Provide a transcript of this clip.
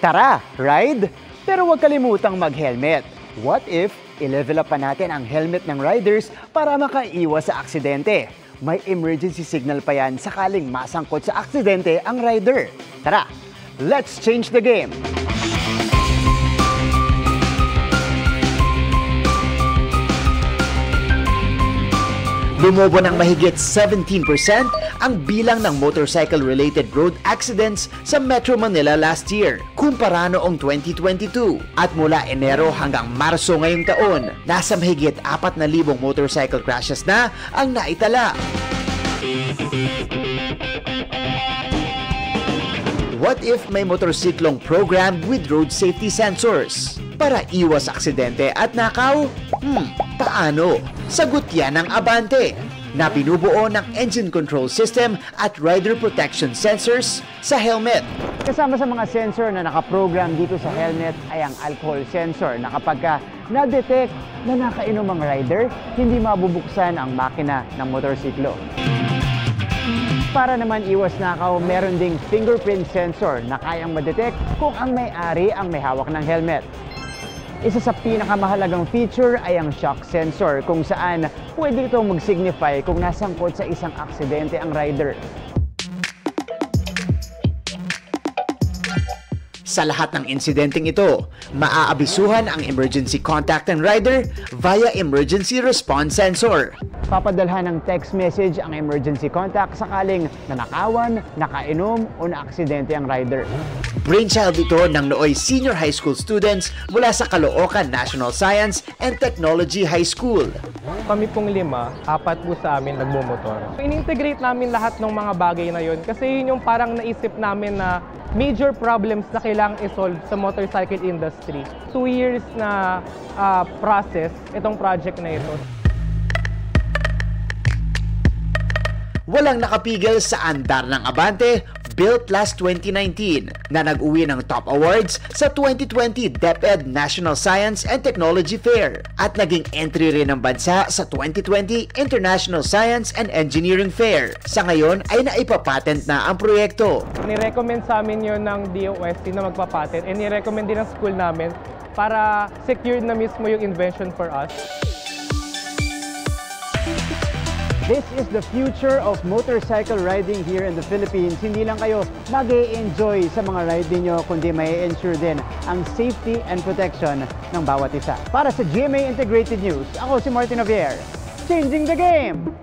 Tara, ride! Pero huwag kalimutang mag-helmet. What if i-level up pa natin ang helmet ng riders para makaiwas sa aksidente? May emergency signal pa yan sakaling masangkot sa aksidente ang rider. Tara, let's change the game! Lumobo ng mahigit 17% ang bilang ng motorcycle-related road accidents sa Metro Manila last year kumpara noong 2022. At mula Enero hanggang Marso ngayong taon, nasa mahigit 4,000 motorcycle crashes na ang naitala. What if may motorsiklong programmed with road safety sensors? Para iwas aksidente at nakaw? Paano? Sagot yan ng Abante na binubuo ng engine control system at rider protection sensors sa helmet. Kasama sa mga sensor na nakaprogram dito sa helmet ay ang alcohol sensor na kapag na-detect na nakainom ang rider, hindi mabubuksan ang makina ng motorsiklo. Para naman iwas nakaw, meron ding fingerprint sensor na kayang ma-detect kung ang may-ari ang may hawak ng helmet. Isa sa pinakamahalagang feature ay ang shock sensor kung saan pwede itong mag-signify kung nasangkot sa isang aksidente ang rider. Sa lahat ng insidenteng ito, maaabisuhan ang emergency contact ng rider via emergency response sensor. Papadalhan ng text message ang emergency contact sakaling nanakawan, nakainom o naaksidente ang rider. Brainchild ito ng nooy senior high school students mula sa Caloocan National Science and Technology High School. Kami pong 5, 4 po sa amin nagmumotor. In-integrate namin lahat ng mga bagay na yun kasi yun yung parang naisip namin na major problems na kailangang i-solve sa motorcycle industry. 2 years na process itong project na ito. Walang nakapigil sa andar ng Abante, built last 2019 na nag-uwi ng top awards sa 2020 DepEd National Science and Technology Fair at naging entry rin ng bansa sa 2020 International Science and Engineering Fair. Sa ngayon ay naipapatent na ang proyekto. Ni-recommend sa amin yun ng DOST na magpapatent and ni-recommend din ng school namin para secure na mismo yung invention for us. This is the future of motorcycle riding here in the Philippines. Hindi lang kayo mag-e-enjoy sa mga ride niyo, kundi may ensure din ang safety and protection ng bawat isa. Para sa GMA Integrated News, ako si Martin Javier, changing the game!